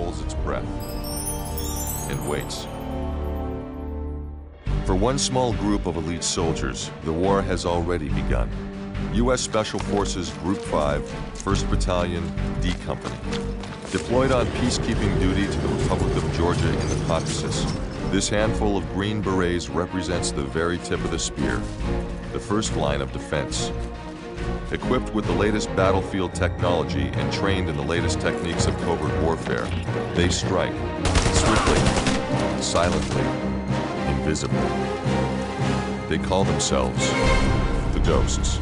holds its breath and waits. For one small group of elite soldiers, the war has already begun. U.S. Special Forces Group 5, 1st Battalion, D Company. Deployed on peacekeeping duty to the Republic of Georgia in the Caucasus, this handful of Green Berets represents the very tip of the spear, the first line of defense. Equipped with the latest battlefield technology and trained in the latest techniques of covert warfare, they strike, swiftly, silently, invisibly. They call themselves the Ghosts.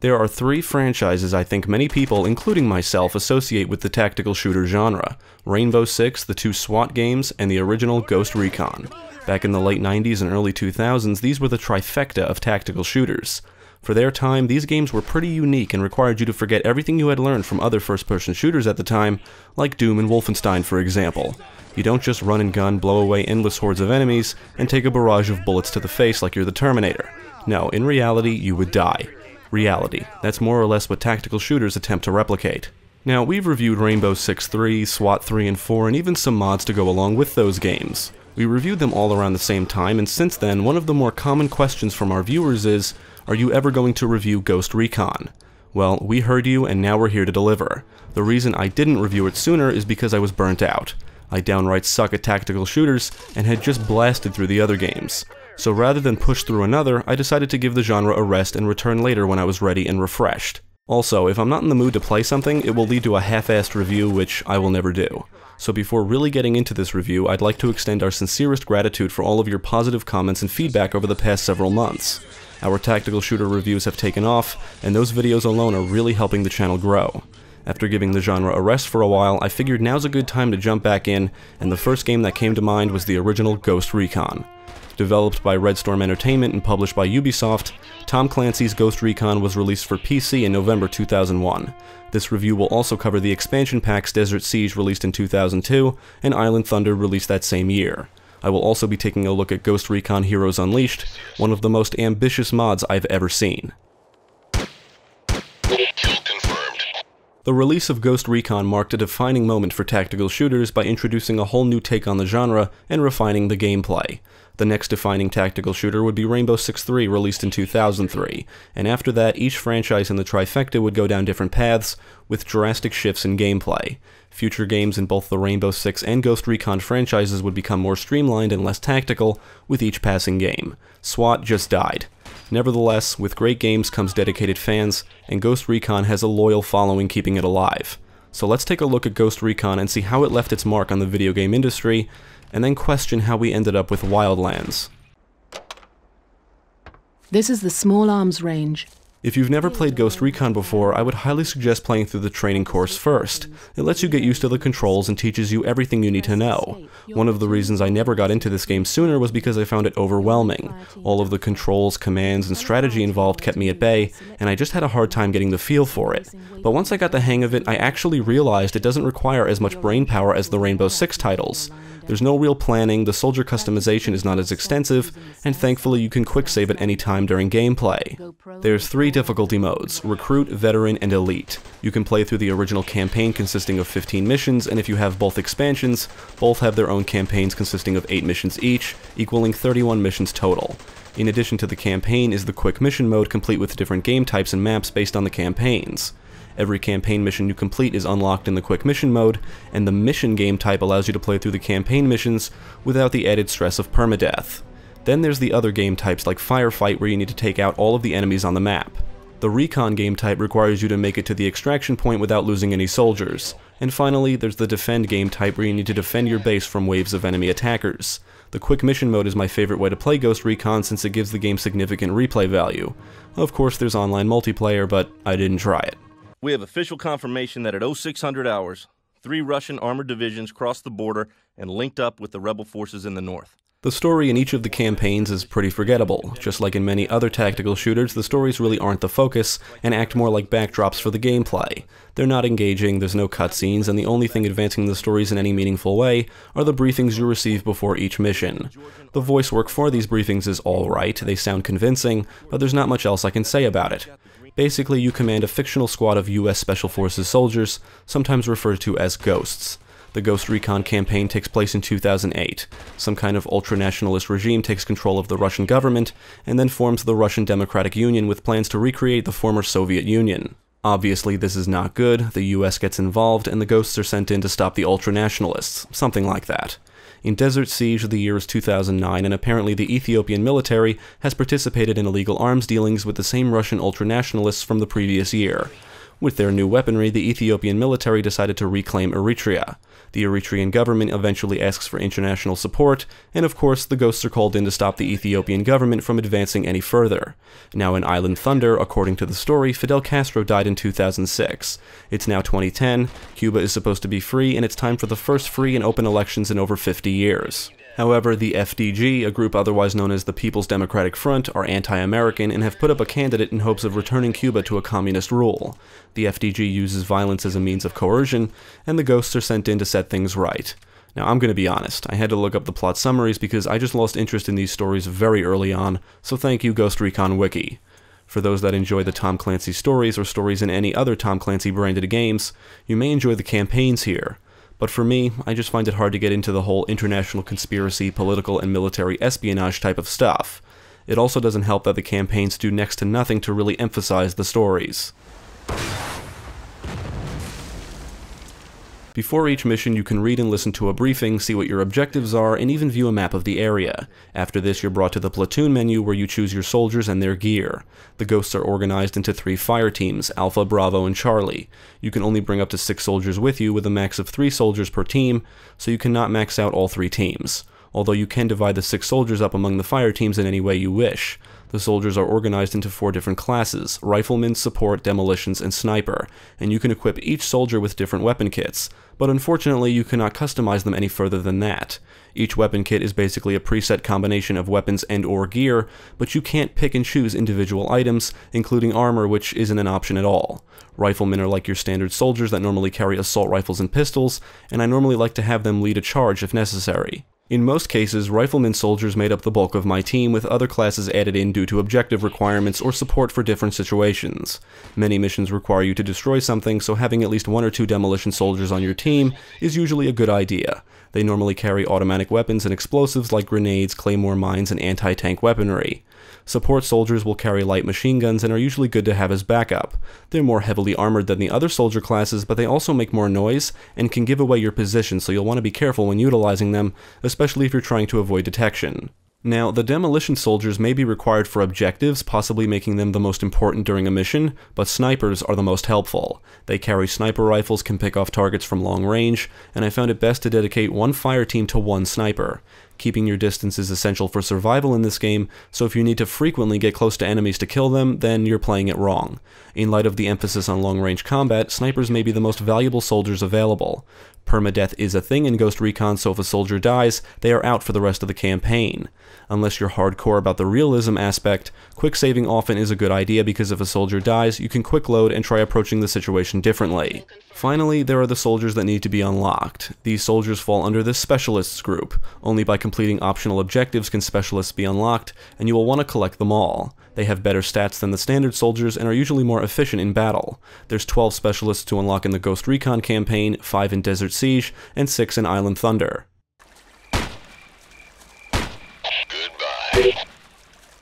There are three franchises I think many people, including myself, associate with the tactical shooter genre: Rainbow Six, the two SWAT games, and the original Ghost Recon. Back in the late 90s and early 2000s, these were the trifecta of tactical shooters. For their time, these games were pretty unique and required you to forget everything you had learned from other first-person shooters at the time, like Doom and Wolfenstein, for example. You don't just run and gun, blow away endless hordes of enemies, and take a barrage of bullets to the face like you're the Terminator. No, in reality, you would die. Reality. That's more or less what tactical shooters attempt to replicate. Now, we've reviewed Rainbow Six 3, SWAT 3 and 4, and even some mods to go along with those games. We reviewed them all around the same time, and since then, one of the more common questions from our viewers is, are you ever going to review Ghost Recon? Well, we heard you, and now we're here to deliver. The reason I didn't review it sooner is because I was burnt out. I downright suck at tactical shooters, and had just blasted through the other games. So rather than push through another, I decided to give the genre a rest and return later when I was ready and refreshed. Also, if I'm not in the mood to play something, it will lead to a half-assed review, which I will never do. So before really getting into this review, I'd like to extend our sincerest gratitude for all of your positive comments and feedback over the past several months. Our tactical shooter reviews have taken off, and those videos alone are really helping the channel grow. After giving the genre a rest for a while, I figured now's a good time to jump back in, and the first game that came to mind was the original Ghost Recon. Developed by Red Storm Entertainment and published by Ubisoft, Tom Clancy's Ghost Recon was released for PC in November 2001. This review will also cover the expansion packs Desert Siege released in 2002 and Island Thunder released that same year. I will also be taking a look at Ghost Recon Heroes Unleashed, one of the most ambitious mods I've ever seen. The release of Ghost Recon marked a defining moment for tactical shooters by introducing a whole new take on the genre and refining the gameplay. The next defining tactical shooter would be Rainbow Six 3, released in 2003, and after that, each franchise in the trifecta would go down different paths, with drastic shifts in gameplay. Future games in both the Rainbow Six and Ghost Recon franchises would become more streamlined and less tactical with each passing game. SWAT just died. Nevertheless, with great games comes dedicated fans, and Ghost Recon has a loyal following keeping it alive. So let's take a look at Ghost Recon and see how it left its mark on the video game industry, and then question how we ended up with Wildlands. This is the Small Arms Range. If you've never played Ghost Recon before, I would highly suggest playing through the training course first. It lets you get used to the controls and teaches you everything you need to know. One of the reasons I never got into this game sooner was because I found it overwhelming. All of the controls, commands, and strategy involved kept me at bay, and I just had a hard time getting the feel for it. But once I got the hang of it, I actually realized it doesn't require as much brain power as the Rainbow Six titles. There's no real planning, the soldier customization is not as extensive, and thankfully you can quick save at any time during gameplay. There's 3 difficulty modes: Recruit, Veteran, and Elite. You can play through the original campaign consisting of 15 missions, and if you have both expansions, both have their own campaigns consisting of 8 missions each, equaling 31 missions total. In addition to the campaign is the Quick Mission mode, complete with different game types and maps based on the campaigns. Every campaign mission you complete is unlocked in the Quick Mission mode, and the Mission game type allows you to play through the campaign missions without the added stress of permadeath. Then there's the other game types like Firefight, where you need to take out all of the enemies on the map. The Recon game type requires you to make it to the extraction point without losing any soldiers. And finally, there's the Defend game type, where you need to defend your base from waves of enemy attackers. The Quick Mission mode is my favorite way to play Ghost Recon since it gives the game significant replay value. Of course, there's online multiplayer, but I didn't try it. We have official confirmation that at 0600 hours, 3 Russian armored divisions crossed the border and linked up with the rebel forces in the north. The story in each of the campaigns is pretty forgettable. Just like in many other tactical shooters, the stories really aren't the focus, and act more like backdrops for the gameplay. They're not engaging, there's no cutscenes, and the only thing advancing the stories in any meaningful way are the briefings you receive before each mission. The voice work for these briefings is alright, they sound convincing, but there's not much else I can say about it. Basically, you command a fictional squad of US Special Forces soldiers, sometimes referred to as ghosts. The Ghost Recon campaign takes place in 2008. Some kind of ultra-nationalist regime takes control of the Russian government, and then forms the Russian Democratic Union with plans to recreate the former Soviet Union. Obviously, this is not good, the US gets involved, and the ghosts are sent in to stop the ultra-nationalists, something like that. In Desert Siege, the year is 2009, and apparently the Ethiopian military has participated in illegal arms dealings with the same Russian ultra-nationalists from the previous year. With their new weaponry, the Ethiopian military decided to reclaim Eritrea. The Eritrean government eventually asks for international support, and of course the ghosts are called in to stop the Ethiopian government from advancing any further. Now in Island Thunder, according to the story, Fidel Castro died in 2006. It's now 2010, Cuba is supposed to be free, and it's time for the first free and open elections in over 50 years. However, the FDG, a group otherwise known as the People's Democratic Front, are anti-American and have put up a candidate in hopes of returning Cuba to a communist rule. The FDG uses violence as a means of coercion, and the ghosts are sent in to set things right. Now, I'm going to be honest, I had to look up the plot summaries because I just lost interest in these stories very early on, so thank you Ghost Recon Wiki. For those that enjoy the Tom Clancy stories or stories in any other Tom Clancy branded games, you may enjoy the campaigns here. But for me, I just find it hard to get into the whole international conspiracy, political, and military espionage type of stuff. It also doesn't help that the campaigns do next to nothing to really emphasize the stories. Before each mission, you can read and listen to a briefing, see what your objectives are, and even view a map of the area. After this, you're brought to the platoon menu where you choose your soldiers and their gear. The ghosts are organized into 3 fire teams, Alpha, Bravo, and Charlie. You can only bring up to 6 soldiers with you with a max of 3 soldiers per team, so you cannot max out all 3 teams. Although you can divide the 6 soldiers up among the fire teams in any way you wish. The soldiers are organized into 4 different classes, Rifleman, Support, Demolitions, and Sniper, and you can equip each soldier with different weapon kits, but unfortunately you cannot customize them any further than that. Each weapon kit is basically a preset combination of weapons and/or gear, but you can't pick and choose individual items, including armor, which isn't an option at all. Riflemen are like your standard soldiers that normally carry assault rifles and pistols, and I normally like to have them lead a charge if necessary. In most cases, Rifleman soldiers made up the bulk of my team, with other classes added in due to objective requirements or support for different situations. Many missions require you to destroy something, so having at least 1 or 2 demolition soldiers on your team is usually a good idea. They normally carry automatic weapons and explosives like grenades, claymore mines, and anti-tank weaponry. Support soldiers will carry light machine guns and are usually good to have as backup. They're more heavily armored than the other soldier classes, but they also make more noise and can give away your position, so you'll want to be careful when utilizing them, especially if you're trying to avoid detection. Now, the demolition soldiers may be required for objectives, possibly making them the most important during a mission, but snipers are the most helpful. They carry sniper rifles, can pick off targets from long range, and I found it best to dedicate 1 fire team to 1 sniper. Keeping your distance is essential for survival in this game, so if you need to frequently get close to enemies to kill them, then you're playing it wrong. In light of the emphasis on long-range combat, snipers may be the most valuable soldiers available. Permadeath is a thing in Ghost Recon, so if a soldier dies, they are out for the rest of the campaign. Unless you're hardcore about the realism aspect, quick saving often is a good idea because if a soldier dies, you can quick load and try approaching the situation differently. Finally, there are the soldiers that need to be unlocked. These soldiers fall under the Specialists group. Only by completing optional objectives can Specialists be unlocked, and you will want to collect them all. They have better stats than the standard soldiers and are usually more efficient in battle. There's 12 Specialists to unlock in the Ghost Recon campaign, 5 in Desert Siege, and 6 in Island Thunder.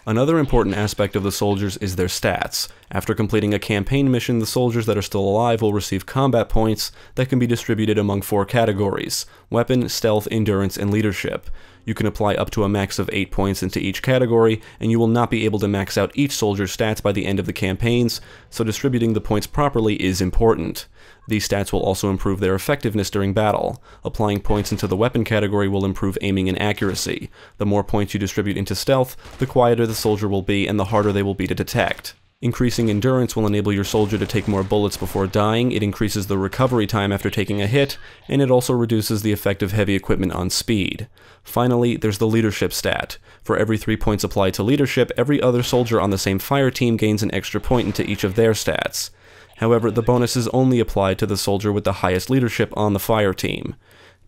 Another important aspect of the soldiers is their stats. After completing a campaign mission, the soldiers that are still alive will receive combat points that can be distributed among 4 categories: weapon, stealth, endurance, and leadership. You can apply up to a max of 8 points into each category, and you will not be able to max out each soldier's stats by the end of the campaigns, so distributing the points properly is important. These stats will also improve their effectiveness during battle. Applying points into the weapon category will improve aiming and accuracy. The more points you distribute into stealth, the quieter the soldier will be and the harder they will be to detect. Increasing endurance will enable your soldier to take more bullets before dying, it increases the recovery time after taking a hit, and it also reduces the effect of heavy equipment on speed. Finally, there's the leadership stat. For every 3 points applied to leadership, every other soldier on the same fire team gains an extra point into each of their stats. However, the bonus is only applied to the soldier with the highest leadership on the fire team.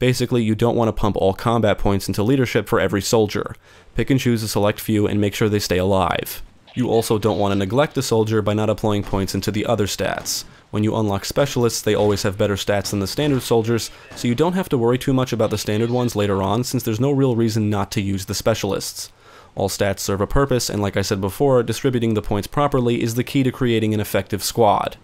Basically, you don't want to pump all combat points into leadership for every soldier. Pick and choose a select few and make sure they stay alive. You also don't want to neglect a soldier by not applying points into the other stats. When you unlock specialists, they always have better stats than the standard soldiers, so you don't have to worry too much about the standard ones later on since there's no real reason not to use the specialists. All stats serve a purpose, and like I said before, distributing the points properly is the key to creating an effective squad.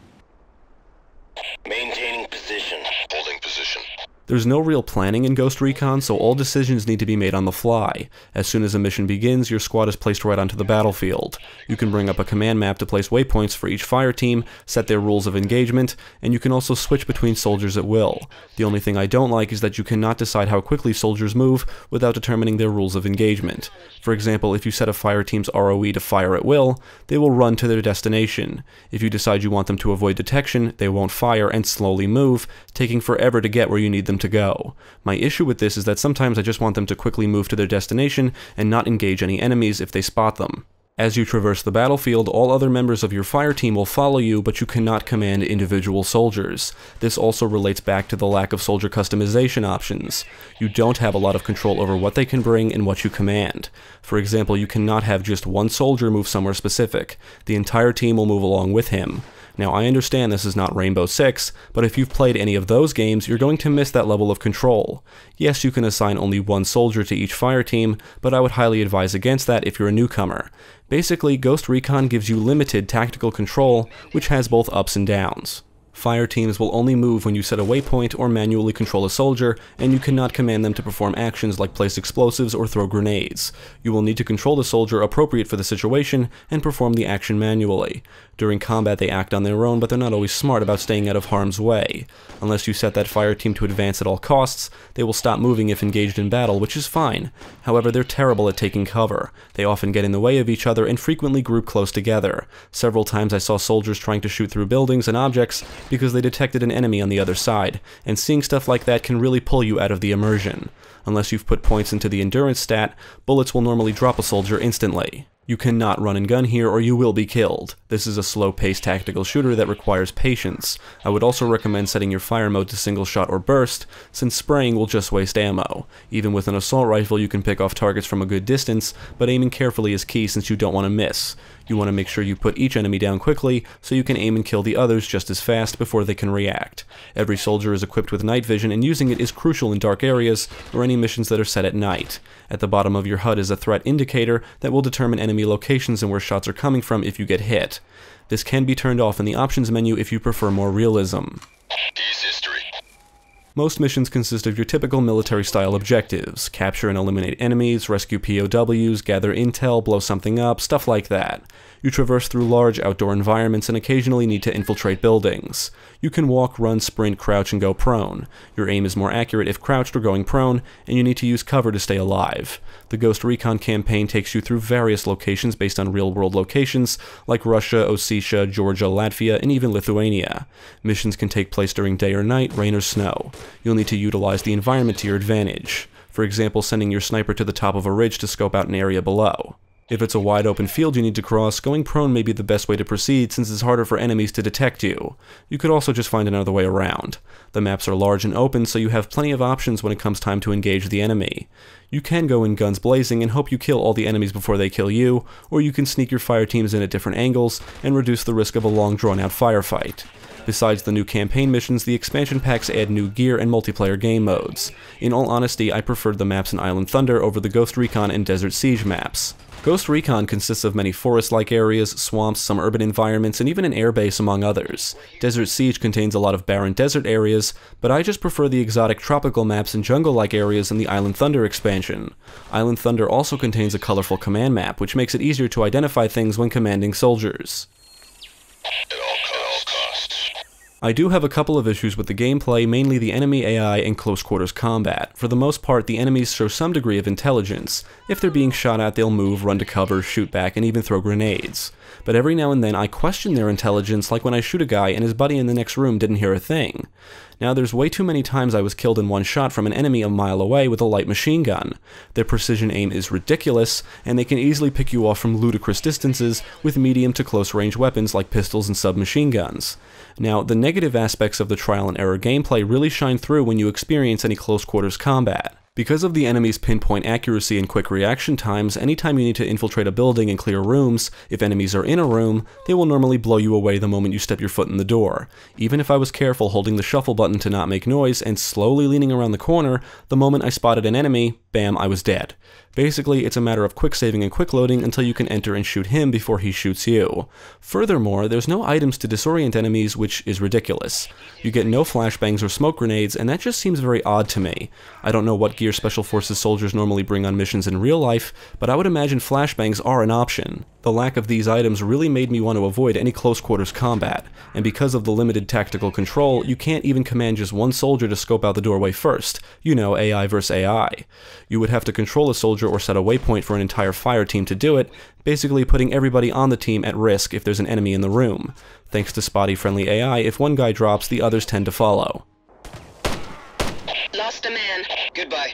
Maintaining position. Holding position. There's no real planning in Ghost Recon, so all decisions need to be made on the fly. As soon as a mission begins, your squad is placed right onto the battlefield. You can bring up a command map to place waypoints for each fire team, set their rules of engagement, and you can also switch between soldiers at will. The only thing I don't like is that you cannot decide how quickly soldiers move without determining their rules of engagement. For example, if you set a fire team's ROE to fire at will, they will run to their destination. If you decide you want them to avoid detection, they won't fire and slowly move, taking forever to get where you need them to go. My issue with this is that sometimes I just want them to quickly move to their destination and not engage any enemies if they spot them. As you traverse the battlefield, all other members of your fire team will follow you, but you cannot command individual soldiers. This also relates back to the lack of soldier customization options. You don't have a lot of control over what they can bring and what you command. For example, you cannot have just one soldier move somewhere specific. The entire team will move along with him. Now, I understand this is not Rainbow Six, but if you've played any of those games, you're going to miss that level of control. Yes, you can assign only one soldier to each fire team, but I would highly advise against that if you're a newcomer. Basically, Ghost Recon gives you limited tactical control, which has both ups and downs. Fire teams will only move when you set a waypoint or manually control a soldier, and you cannot command them to perform actions like place explosives or throw grenades. You will need to control the soldier appropriate for the situation and perform the action manually. During combat they act on their own, but they're not always smart about staying out of harm's way. Unless you set that fire team to advance at all costs, they will stop moving if engaged in battle, which is fine. However, they're terrible at taking cover. They often get in the way of each other and frequently group close together. Several times I saw soldiers trying to shoot through buildings and objects because they detected an enemy on the other side, and seeing stuff like that can really pull you out of the immersion. Unless you've put points into the endurance stat, bullets will normally drop a soldier instantly. You cannot run and gun here or you will be killed. This is a slow-paced tactical shooter that requires patience. I would also recommend setting your fire mode to single shot or burst, since spraying will just waste ammo. Even with an assault rifle you can pick off targets from a good distance, but aiming carefully is key since you don't want to miss. You want to make sure you put each enemy down quickly so you can aim and kill the others just as fast before they can react. Every soldier is equipped with night vision, and using it is crucial in dark areas or any missions that are set at night. At the bottom of your HUD is a threat indicator that will determine enemy locations and where shots are coming from if you get hit. This can be turned off in the options menu if you prefer more realism. Most missions consist of your typical military-style objectives: capture and eliminate enemies, rescue POWs, gather intel, blow something up, stuff like that. You traverse through large outdoor environments and occasionally need to infiltrate buildings. You can walk, run, sprint, crouch, and go prone. Your aim is more accurate if crouched or going prone, and you need to use cover to stay alive. The Ghost Recon campaign takes you through various locations based on real-world locations, like Russia, Ossetia, Georgia, Latvia, and even Lithuania. Missions can take place during day or night, rain or snow. You'll need to utilize the environment to your advantage. For example, sending your sniper to the top of a ridge to scope out an area below. If it's a wide open field you need to cross, going prone may be the best way to proceed since it's harder for enemies to detect you. You could also just find another way around. The maps are large and open, so you have plenty of options when it comes time to engage the enemy. You can go in guns blazing and hope you kill all the enemies before they kill you, or you can sneak your fire teams in at different angles and reduce the risk of a long drawn-out firefight. Besides the new campaign missions, the expansion packs add new gear and multiplayer game modes. In all honesty, I preferred the maps in Island Thunder over the Ghost Recon and Desert Siege maps. Ghost Recon consists of many forest-like areas, swamps, some urban environments, and even an airbase among others. Desert Siege contains a lot of barren desert areas, but I just prefer the exotic tropical maps and jungle-like areas in the Island Thunder expansion. Island Thunder also contains a colorful command map, which makes it easier to identify things when commanding soldiers. At all costs. I do have a couple of issues with the gameplay, mainly the enemy AI and close quarters combat. For the most part, the enemies show some degree of intelligence. If they're being shot at, they'll move, run to cover, shoot back, and even throw grenades. But every now and then I question their intelligence, like when I shoot a guy and his buddy in the next room didn't hear a thing. Now, there's way too many times I was killed in one shot from an enemy a mile away with a light machine gun. Their precision aim is ridiculous, and they can easily pick you off from ludicrous distances with medium to close range weapons like pistols and submachine guns. Now, the negative aspects of the trial and error gameplay really shine through when you experience any close quarters combat. Because of the enemy's pinpoint accuracy and quick reaction times, anytime you need to infiltrate a building and clear rooms, if enemies are in a room, they will normally blow you away the moment you step your foot in the door. Even if I was careful holding the shuffle button to not make noise and slowly leaning around the corner, the moment I spotted an enemy, bam, I was dead. Basically, it's a matter of quick saving and quick loading until you can enter and shoot him before he shoots you. Furthermore, there's no items to disorient enemies, which is ridiculous. You get no flashbangs or smoke grenades, and that just seems very odd to me. I don't know what gear Special Forces soldiers normally bring on missions in real life, but I would imagine flashbangs are an option. The lack of these items really made me want to avoid any close quarters combat, and because of the limited tactical control, you can't even command just one soldier to scope out the doorway first. You know, AI versus AI. You would have to control a soldier or set a waypoint for an entire fire team to do it, basically putting everybody on the team at risk if there's an enemy in the room. Thanks to spotty friendly AI, if one guy drops, the others tend to follow. Lost a man. Goodbye.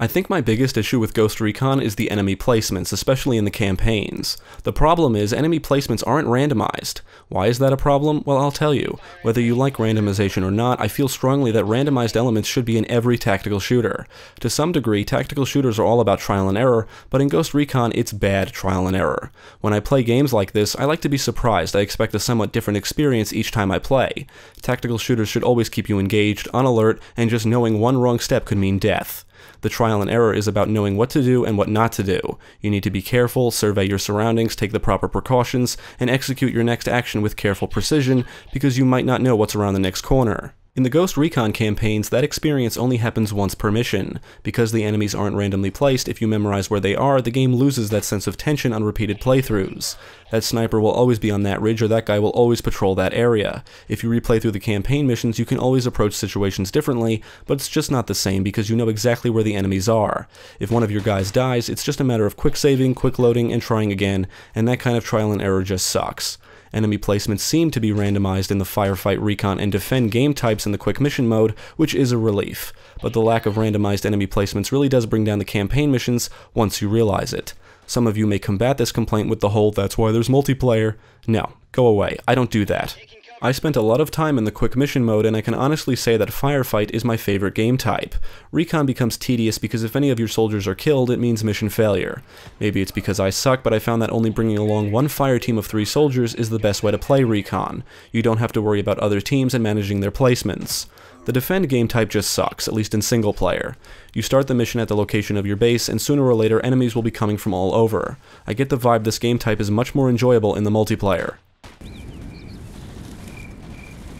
I think my biggest issue with Ghost Recon is the enemy placements, especially in the campaigns. The problem is enemy placements aren't randomized. Why is that a problem? Well, I'll tell you. Whether you like randomization or not, I feel strongly that randomized elements should be in every tactical shooter. To some degree, tactical shooters are all about trial and error, but in Ghost Recon, it's bad trial and error. When I play games like this, I like to be surprised. I expect a somewhat different experience each time I play. Tactical shooters should always keep you engaged, on alert, and just knowing one wrong step could mean death. The trial and error is about knowing what to do and what not to do. You need to be careful, survey your surroundings, take the proper precautions, and execute your next action with careful precision, because you might not know what's around the next corner. In the Ghost Recon campaigns, that experience only happens once per mission. Because the enemies aren't randomly placed, if you memorize where they are, the game loses that sense of tension on repeated playthroughs. That sniper will always be on that ridge, or that guy will always patrol that area. If you replay through the campaign missions, you can always approach situations differently, but it's just not the same because you know exactly where the enemies are. If one of your guys dies, it's just a matter of quick saving, quick loading, and trying again, and that kind of trial and error just sucks. Enemy placements seem to be randomized in the firefight, recon, and defend game types in the quick mission mode, which is a relief. But the lack of randomized enemy placements really does bring down the campaign missions once you realize it. Some of you may combat this complaint with the whole "that's why there's multiplayer." No, go away, I don't do that. I spent a lot of time in the quick mission mode, and I can honestly say that firefight is my favorite game type. Recon becomes tedious because if any of your soldiers are killed, it means mission failure. Maybe it's because I suck, but I found that only bringing along one fire team of 3 soldiers is the best way to play Recon. You don't have to worry about other teams and managing their placements. The defend game type just sucks, at least in single player. You start the mission at the location of your base, and sooner or later enemies will be coming from all over. I get the vibe this game type is much more enjoyable in the multiplayer.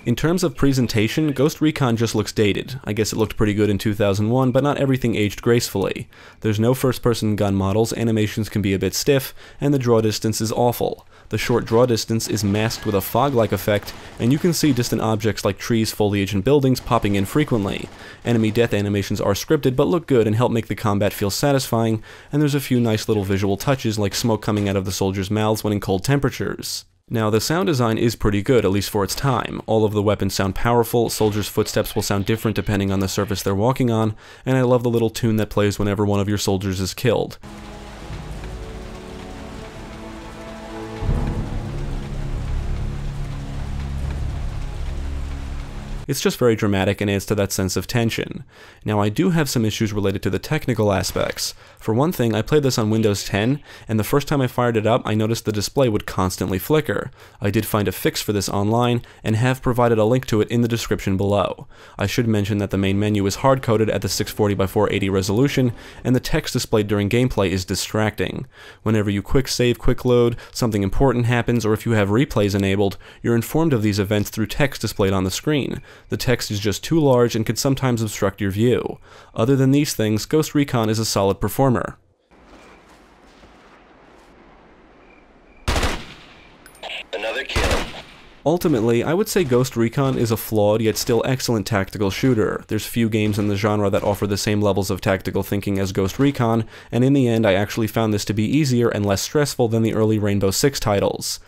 In terms of presentation, Ghost Recon just looks dated. I guess it looked pretty good in 2001, but not everything aged gracefully. There's no first-person gun models, animations can be a bit stiff, and the draw distance is awful. The short draw distance is masked with a fog-like effect, and you can see distant objects like trees, foliage, and buildings popping in frequently. Enemy death animations are scripted but look good and help make the combat feel satisfying, and there's a few nice little visual touches like smoke coming out of the soldiers' mouths when in cold temperatures. Now, the sound design is pretty good, at least for its time. All of the weapons sound powerful, soldiers' footsteps will sound different depending on the surface they're walking on, and I love the little tune that plays whenever one of your soldiers is killed. It's just very dramatic and adds to that sense of tension. Now, I do have some issues related to the technical aspects. For one thing, I played this on Windows 10, and the first time I fired it up, I noticed the display would constantly flicker. I did find a fix for this online, and have provided a link to it in the description below. I should mention that the main menu is hard-coded at the 640x480 resolution, and the text displayed during gameplay is distracting. Whenever you quick save, quick load, something important happens, or if you have replays enabled, you're informed of these events through text displayed on the screen. The text is just too large and can sometimes obstruct your view. Other than these things, Ghost Recon is a solid performer. Another kill. Ultimately, I would say Ghost Recon is a flawed yet still excellent tactical shooter. There's few games in the genre that offer the same levels of tactical thinking as Ghost Recon, and in the end I actually found this to be easier and less stressful than the early Rainbow Six titles.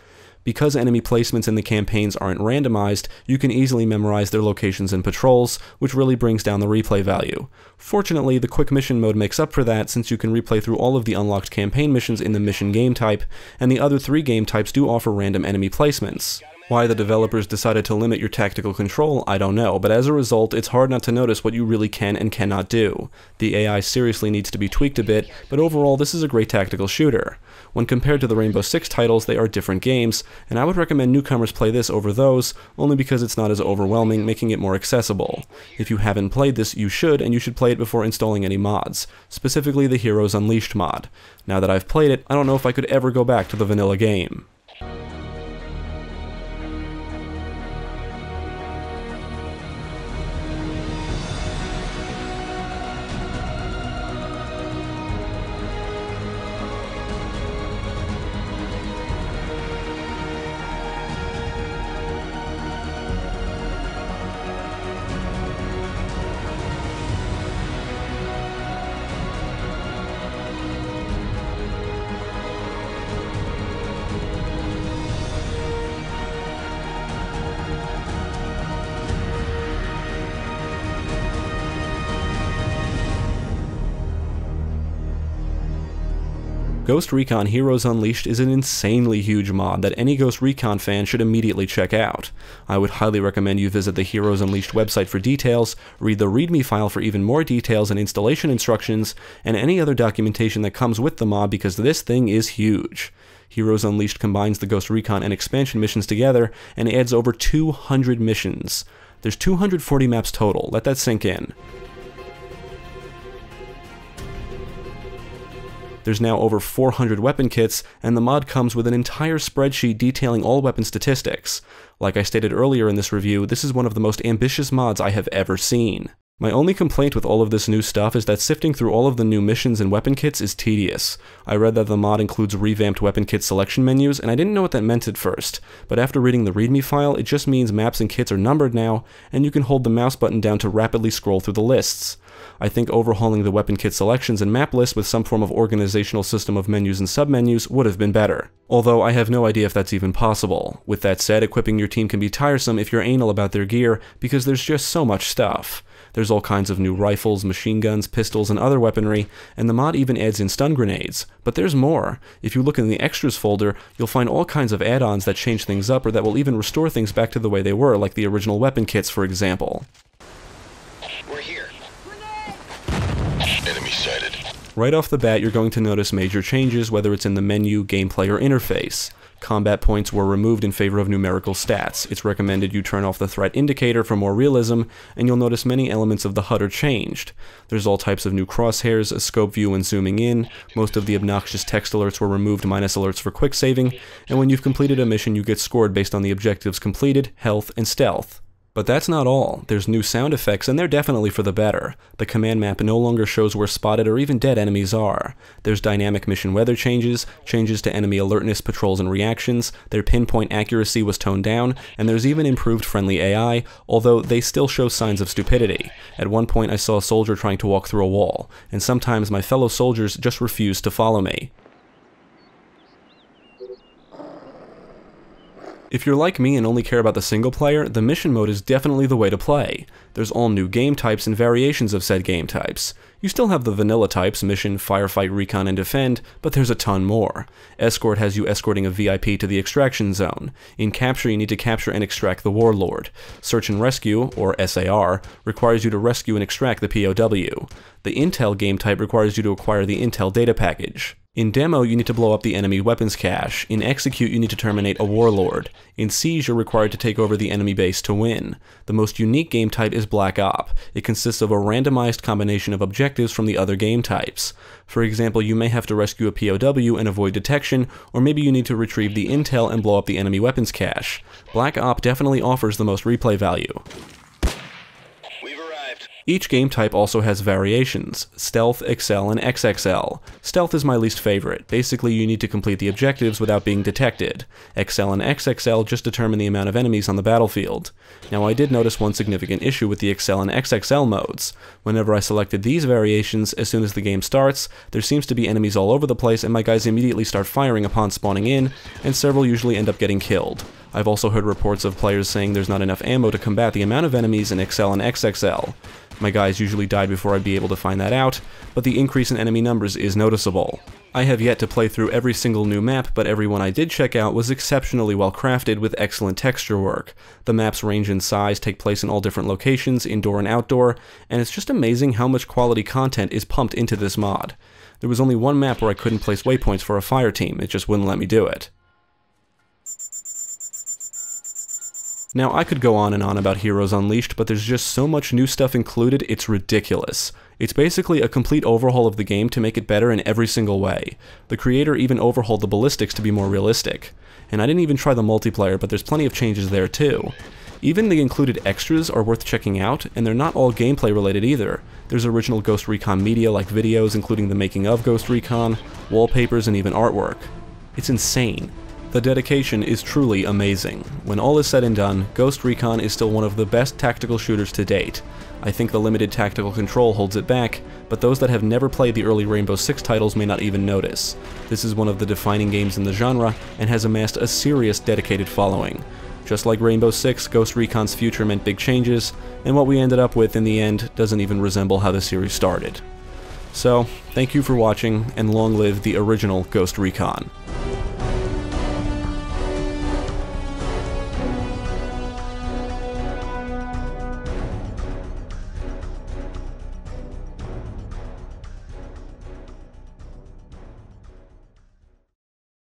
Because enemy placements in the campaigns aren't randomized, you can easily memorize their locations and patrols, which really brings down the replay value. Fortunately, the quick mission mode makes up for that since you can replay through all of the unlocked campaign missions in the mission game type, and the other 3 game types do offer random enemy placements. Why the developers decided to limit your tactical control, I don't know, but as a result, it's hard not to notice what you really can and cannot do. The AI seriously needs to be tweaked a bit, but overall this is a great tactical shooter. When compared to the Rainbow Six titles, they are different games, and I would recommend newcomers play this over those, only because it's not as overwhelming, making it more accessible. If you haven't played this, you should, and you should play it before installing any mods, specifically the Heroes Unleashed mod. Now that I've played it, I don't know if I could ever go back to the vanilla game. Ghost Recon Heroes Unleashed is an insanely huge mod that any Ghost Recon fan should immediately check out. I would highly recommend you visit the Heroes Unleashed website for details, read the README file for even more details and installation instructions, and any other documentation that comes with the mod because this thing is huge. Heroes Unleashed combines the Ghost Recon and expansion missions together and adds over 200 missions. There's 240 maps total, let that sink in. There's now over 400 weapon kits, and the mod comes with an entire spreadsheet detailing all weapon statistics. Like I stated earlier in this review, this is one of the most ambitious mods I have ever seen. My only complaint with all of this new stuff is that sifting through all of the new missions and weapon kits is tedious. I read that the mod includes revamped weapon kit selection menus, and I didn't know what that meant at first, but after reading the README file, it just means maps and kits are numbered now, and you can hold the mouse button down to rapidly scroll through the lists. I think overhauling the weapon kit selections and map lists with some form of organizational system of menus and submenus would have been better. Although I have no idea if that's even possible. With that said, equipping your team can be tiresome if you're anal about their gear, because there's just so much stuff. There's all kinds of new rifles, machine guns, pistols, and other weaponry, and the mod even adds in stun grenades. But there's more. If you look in the extras folder, you'll find all kinds of add-ons that change things up or that will even restore things back to the way they were, like the original weapon kits, for example. We're here. Enemy sighted. Right off the bat, you're going to notice major changes, whether it's in the menu, gameplay, or interface. Combat points were removed in favor of numerical stats. It's recommended you turn off the threat indicator for more realism, and you'll notice many elements of the HUD are changed. There's all types of new crosshairs, a scope view when zooming in, most of the obnoxious text alerts were removed minus alerts for quick saving, and when you've completed a mission you get scored based on the objectives completed, health, and stealth. But that's not all. There's new sound effects, and they're definitely for the better. The command map no longer shows where spotted or even dead enemies are. There's dynamic mission weather changes, changes to enemy alertness, patrols, and reactions, their pinpoint accuracy was toned down, and there's even improved friendly AI, although they still show signs of stupidity. At one point I saw a soldier trying to walk through a wall, and sometimes my fellow soldiers just refused to follow me. If you're like me and only care about the single player, the mission mode is definitely the way to play. There's all new game types and variations of said game types. You still have the vanilla types, mission, firefight, recon, and defend, but there's a ton more. Escort has you escorting a VIP to the extraction zone. In capture, you need to capture and extract the warlord. Search and rescue, or SAR, requires you to rescue and extract the POW. The intel game type requires you to acquire the intel data package. In demo, you need to blow up the enemy weapons cache. In execute, you need to terminate a warlord. In siege, you're required to take over the enemy base to win. The most unique game type is Black Op. It consists of a randomized combination of objectives from the other game types. For example, you may have to rescue a POW and avoid detection, or maybe you need to retrieve the intel and blow up the enemy weapons cache. Black Op definitely offers the most replay value. We've arrived. Each game type also has variations: Stealth, Excel, and XXL. Stealth is my least favorite. Basically, you need to complete the objectives without being detected. Excel and XXL just determine the amount of enemies on the battlefield. Now, I did notice one significant issue with the Excel and XXL modes. Whenever I selected these variations, as soon as the game starts, there seems to be enemies all over the place, and my guys immediately start firing upon spawning in, and several usually end up getting killed. I've also heard reports of players saying there's not enough ammo to combat the amount of enemies in Excel and XXL. My guys usually died before I'd be able to find that out, but the increase in enemy numbers is noticeable. I have yet to play through every single new map, but every one I did check out was exceptionally well crafted with excellent texture work. The maps range in size, take place in all different locations, indoor and outdoor, and it's just amazing how much quality content is pumped into this mod. There was only one map where I couldn't place waypoints for a fire team, it just wouldn't let me do it. Now, I could go on and on about Heroes Unleashed, but there's just so much new stuff included, it's ridiculous. It's basically a complete overhaul of the game to make it better in every single way. The creator even overhauled the ballistics to be more realistic. And I didn't even try the multiplayer, but there's plenty of changes there too. Even the included extras are worth checking out, and they're not all gameplay related either. There's original Ghost Recon media like videos including the making of Ghost Recon, wallpapers, and even artwork. It's insane. The dedication is truly amazing. When all is said and done, Ghost Recon is still one of the best tactical shooters to date. I think the limited tactical control holds it back, but those that have never played the early Rainbow Six titles may not even notice. This is one of the defining games in the genre, and has amassed a serious dedicated following. Just like Rainbow Six, Ghost Recon's future meant big changes, and what we ended up with in the end doesn't even resemble how the series started. So, thank you for watching, and long live the original Ghost Recon.